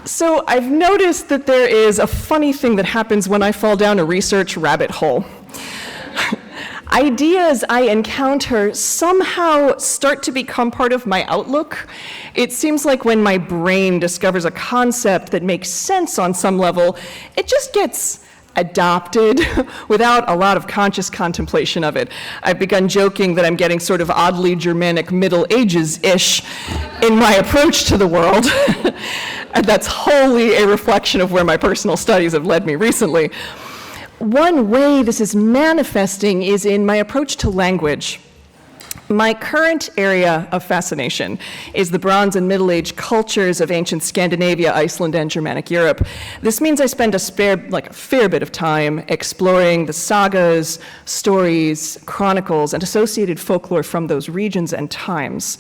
So I've noticed that there is a funny thing that happens when I fall down a research rabbit hole. Ideas I encounter somehow start to become part of my outlook. It seems like when my brain discovers a concept that makes sense on some level, it just gets adopted without a lot of conscious contemplation of it. I've begun joking that I'm getting sort of oddly Germanic Middle Ages-ish in my approach to the world. And that's wholly a reflection of where my personal studies have led me recently. One way this is manifesting is in my approach to language. My current area of fascination is the Bronze and Middle Age cultures of ancient Scandinavia, Iceland, and Germanic Europe. This means I spend a fair bit of time exploring the sagas, stories, chronicles, and associated folklore from those regions and times.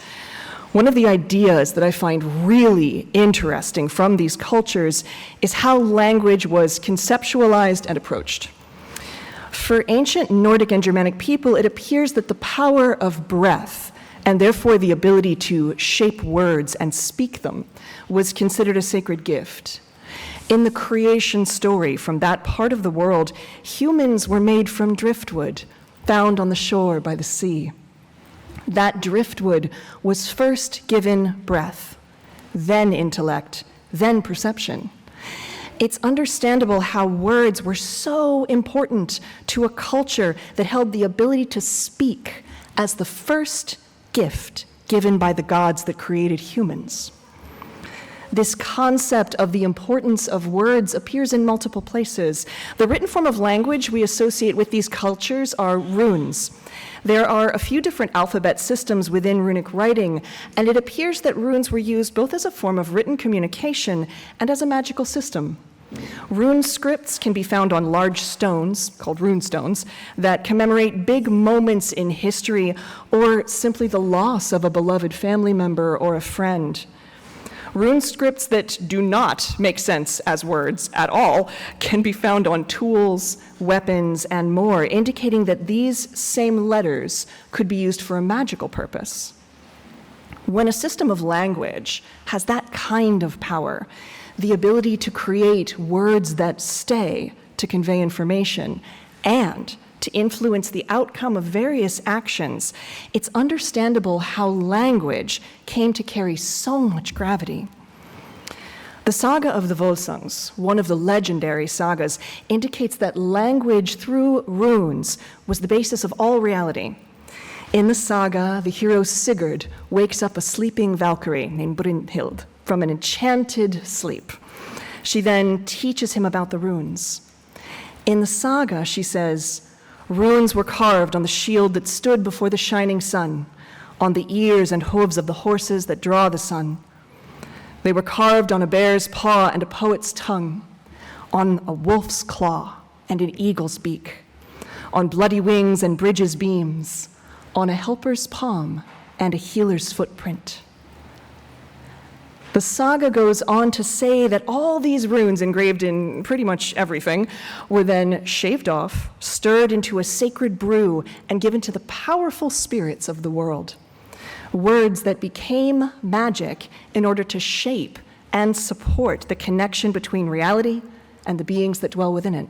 One of the ideas that I find really interesting from these cultures is how language was conceptualized and approached. For ancient Nordic and Germanic people, it appears that the power of breath, and therefore the ability to shape words and speak them, was considered a sacred gift. In the creation story from that part of the world, humans were made from driftwood, found on the shore by the sea. That driftwood was first given breath, then intellect, then perception. It's understandable how words were so important to a culture that held the ability to speak as the first gift given by the gods that created humans. This concept of the importance of words appears in multiple places. The written form of language we associate with these cultures are runes. There are a few different alphabet systems within runic writing, and it appears that runes were used both as a form of written communication and as a magical system. Rune scripts can be found on large stones, called rune stones, that commemorate big moments in history or simply the loss of a beloved family member or a friend. Rune scripts that do not make sense as words at all can be found on tools, weapons, and more, indicating that these same letters could be used for a magical purpose. When a system of language has that kind of power, the ability to create words that stay to convey information and to influence the outcome of various actions, it's understandable how language came to carry so much gravity. The Saga of the Volsungs, one of the legendary sagas, indicates that language through runes was the basis of all reality. In the saga, the hero Sigurd wakes up a sleeping Valkyrie named Brynhild from an enchanted sleep. She then teaches him about the runes. In the saga, she says, runes were carved on the shield that stood before the shining sun, on the ears and hooves of the horses that draw the sun. They were carved on a bear's paw and a poet's tongue, on a wolf's claw and an eagle's beak, on bloody wings and bridges' beams, on a helper's palm and a healer's footprint. The saga goes on to say that all these runes engraved in pretty much everything were then shaved off, stirred into a sacred brew, and given to the powerful spirits of the world. Words that became magic in order to shape and support the connection between reality and the beings that dwell within it.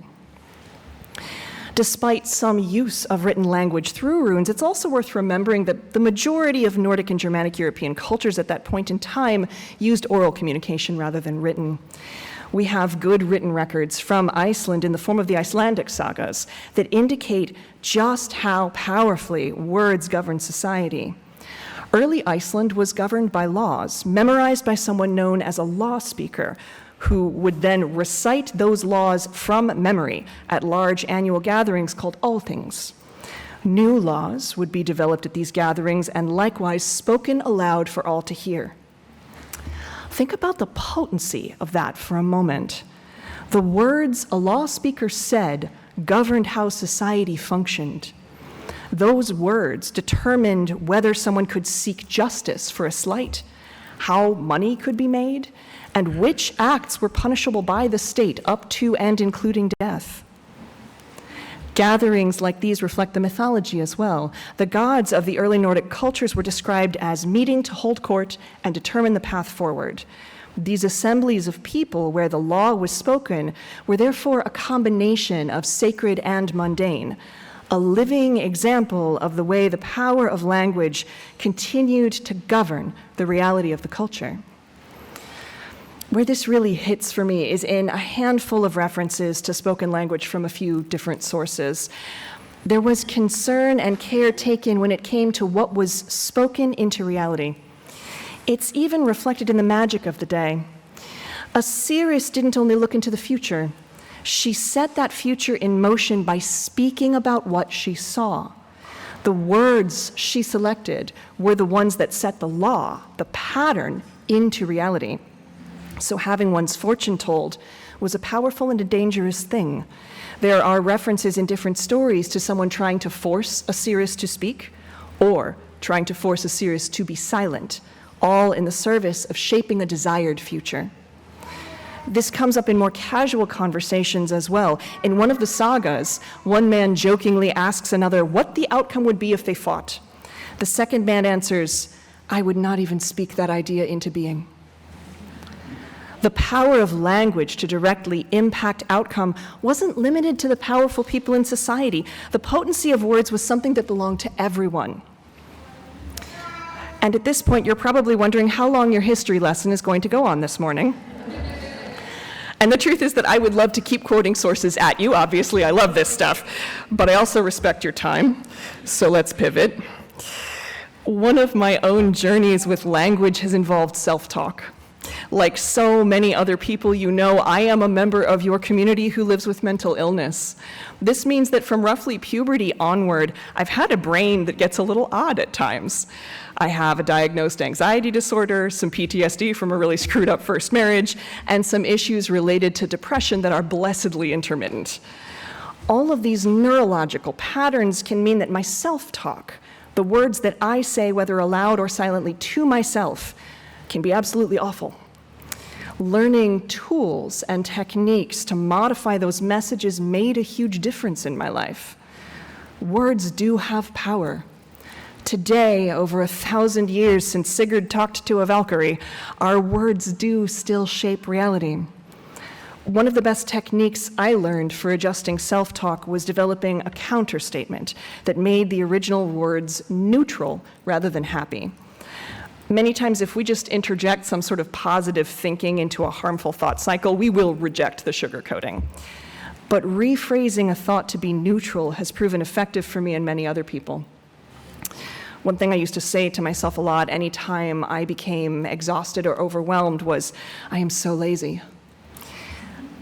Despite some use of written language through runes, it's also worth remembering that the majority of Nordic and Germanic European cultures at that point in time used oral communication rather than written. We have good written records from Iceland in the form of the Icelandic sagas that indicate just how powerfully words govern society. Early Iceland was governed by laws, memorized by someone known as a law speaker, who would then recite those laws from memory at large annual gatherings called Althings. New laws would be developed at these gatherings and likewise spoken aloud for all to hear. Think about the potency of that for a moment. The words a law speaker said governed how society functioned. Those words determined whether someone could seek justice for a slight, how money could be made, and which acts were punishable by the state up to and including death. Gatherings like these reflect the mythology as well. The gods of the early Nordic cultures were described as meeting to hold court and determine the path forward. These assemblies of people where the law was spoken were therefore a combination of sacred and mundane, a living example of the way the power of language continued to govern the reality of the culture. Where this really hits for me is in a handful of references to spoken language from a few different sources. There was concern and care taken when it came to what was spoken into reality. It's even reflected in the magic of the day. A seeress didn't only look into the future. She set that future in motion by speaking about what she saw. The words she selected were the ones that set the law, the pattern, into reality. So having one's fortune told was a powerful and a dangerous thing. There are references in different stories to someone trying to force a seeress to speak or trying to force a seeress to be silent, all in the service of shaping a desired future. This comes up in more casual conversations as well. In one of the sagas, one man jokingly asks another what the outcome would be if they fought. The second man answers, "I would not even speak that idea into being." The power of language to directly impact outcome wasn't limited to the powerful people in society. The potency of words was something that belonged to everyone. And at this point, you're probably wondering how long your history lesson is going to go on this morning. And the truth is that I would love to keep quoting sources at you. Obviously, I love this stuff, but I also respect your time, so let's pivot. One of my own journeys with language has involved self-talk. Like so many other people you know, I am a member of your community who lives with mental illness. This means that from roughly puberty onward, I've had a brain that gets a little odd at times. I have a diagnosed anxiety disorder, some PTSD from a really screwed up first marriage, and some issues related to depression that are blessedly intermittent. All of these neurological patterns can mean that my self-talk, the words that I say, whether aloud or silently to myself, can be absolutely awful. Learning tools and techniques to modify those messages made a huge difference in my life. Words do have power. Today, over 1,000 years since Sigurd talked to a Valkyrie, our words do still shape reality. One of the best techniques I learned for adjusting self-talk was developing a counterstatement that made the original words neutral rather than happy. Many times, if we just interject some sort of positive thinking into a harmful thought cycle, we will reject the sugarcoating. But rephrasing a thought to be neutral has proven effective for me and many other people. One thing I used to say to myself a lot anytime I became exhausted or overwhelmed was, "I am so lazy."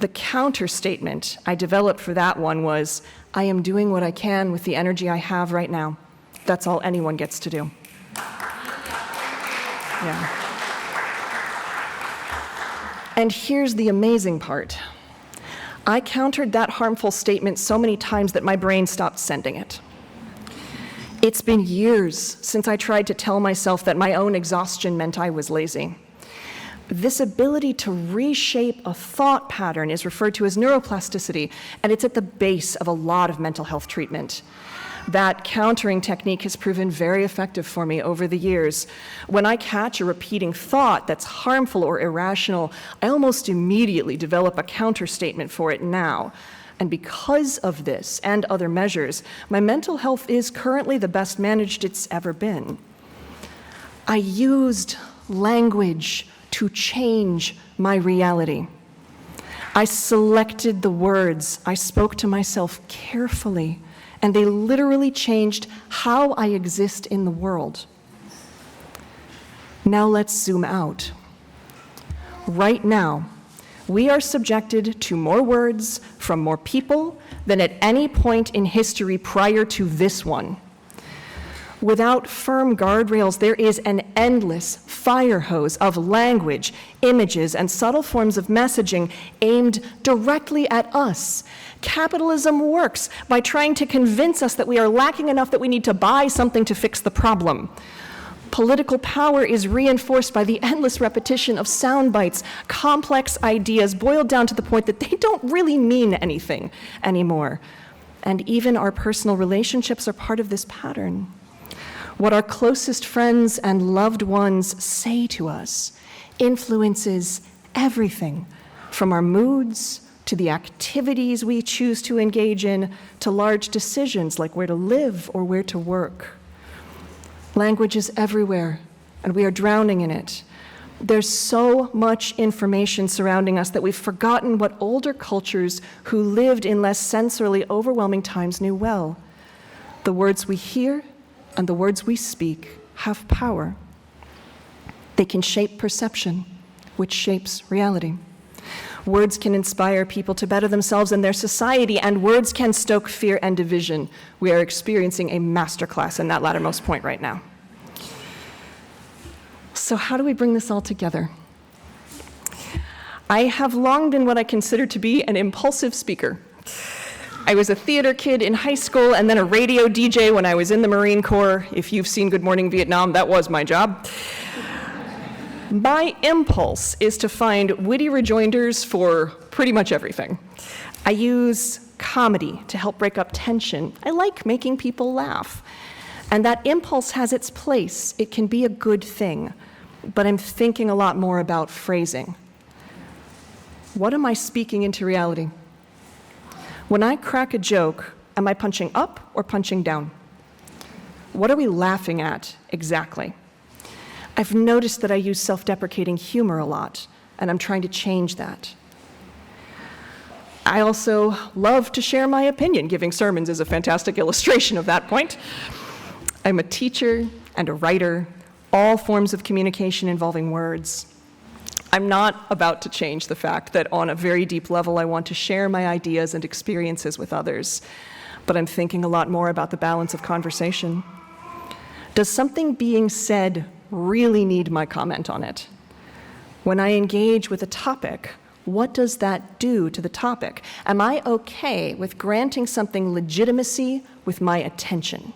The counter statement I developed for that one was, "I am doing what I can with the energy I have right now. That's all anyone gets to do." Yeah. And here's the amazing part. I countered that harmful statement so many times that my brain stopped sending it. It's been years since I tried to tell myself that my own exhaustion meant I was lazy. This ability to reshape a thought pattern is referred to as neuroplasticity, and it's at the base of a lot of mental health treatment. That countering technique has proven very effective for me over the years. When I catch a repeating thought that's harmful or irrational, I almost immediately develop a counter statement for it now. And because of this and other measures, my mental health is currently the best managed it's ever been. I used language to change my reality. I selected the words. I spoke to myself carefully, and they literally changed how I exist in the world. Now let's zoom out. Right now, we are subjected to more words from more people than at any point in history prior to this one. Without firm guardrails, there is an endless fire hose of language, images, and subtle forms of messaging aimed directly at us. Capitalism works by trying to convince us that we are lacking enough that we need to buy something to fix the problem. Political power is reinforced by the endless repetition of sound bites, complex ideas boiled down to the point that they don't really mean anything anymore. And even our personal relationships are part of this pattern. What our closest friends and loved ones say to us influences everything from our moods to the activities we choose to engage in to large decisions like where to live or where to work. Language is everywhere, and we are drowning in it. There's so much information surrounding us that we've forgotten what older cultures who lived in less sensorily overwhelming times knew well. The words we hear and the words we speak have power. They can shape perception, which shapes reality. Words can inspire people to better themselves and their society, and words can stoke fear and division. We are experiencing a masterclass in that lattermost point right now. So how do we bring this all together? I have long been what I consider to be an impulsive speaker. I was a theater kid in high school and then a radio DJ when I was in the Marine Corps. If you've seen Good Morning Vietnam, that was my job. My impulse is to find witty rejoinders for pretty much everything. I use comedy to help break up tension. I like making people laugh. And that impulse has its place. It can be a good thing. But I'm thinking a lot more about phrasing. What am I speaking into reality? When I crack a joke, am I punching up or punching down? What are we laughing at exactly? I've noticed that I use self-deprecating humor a lot, and I'm trying to change that. I also love to share my opinion. Giving sermons is a fantastic illustration of that point. I'm a teacher and a writer, all forms of communication involving words. I'm not about to change the fact that on a very deep level, I want to share my ideas and experiences with others, but I'm thinking a lot more about the balance of conversation. Does something being said really need my comment on it? When I engage with a topic, what does that do to the topic? Am I okay with granting something legitimacy with my attention?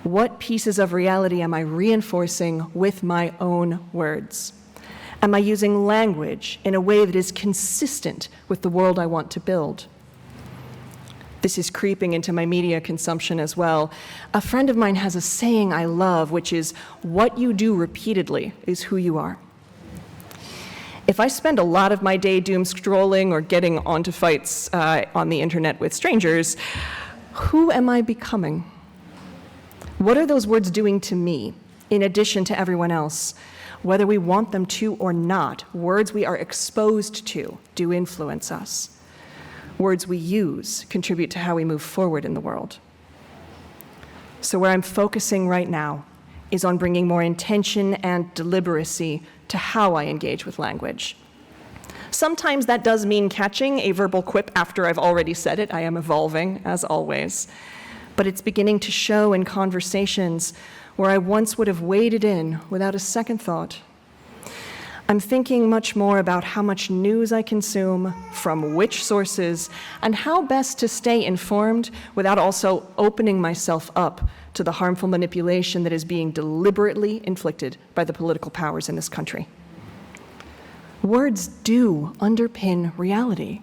What pieces of reality am I reinforcing with my own words? Am I using language in a way that is consistent with the world I want to build? This is creeping into my media consumption as well. A friend of mine has a saying I love, which is, what you do repeatedly is who you are. If I spend a lot of my day doom scrolling or getting onto fights on the internet with strangers, who am I becoming? What are those words doing to me, in addition to everyone else? Whether we want them to or not, words we are exposed to do influence us. Words we use contribute to how we move forward in the world. So where I'm focusing right now is on bringing more intention and deliberacy to how I engage with language. Sometimes that does mean catching a verbal quip after I've already said it. I am evolving, as always. But it's beginning to show in conversations where I once would have waded in without a second thought. I'm thinking much more about how much news I consume, from which sources, and how best to stay informed without also opening myself up to the harmful manipulation that is being deliberately inflicted by the political powers in this country. Words do underpin reality.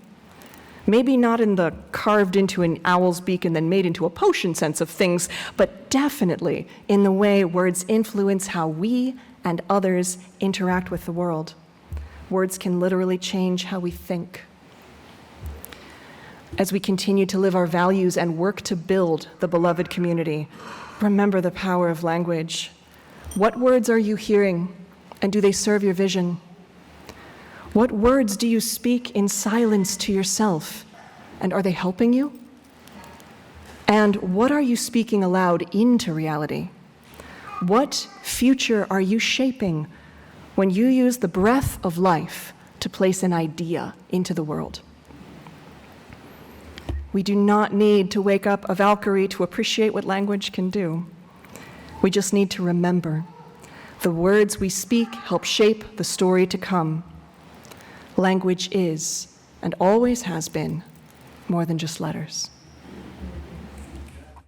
Maybe not in the carved into an owl's beak and then made into a potion sense of things, but definitely in the way words influence how we and others interact with the world. Words can literally change how we think. As we continue to live our values and work to build the beloved community, remember the power of language. What words are you hearing, and do they serve your vision? What words do you speak in silence to yourself, and are they helping you? And what are you speaking aloud into reality? What future are you shaping when you use the breath of life to place an idea into the world? We do not need to wake up a Valkyrie to appreciate what language can do. We just need to remember the words we speak help shape the story to come. Language is, and always has been, more than just letters.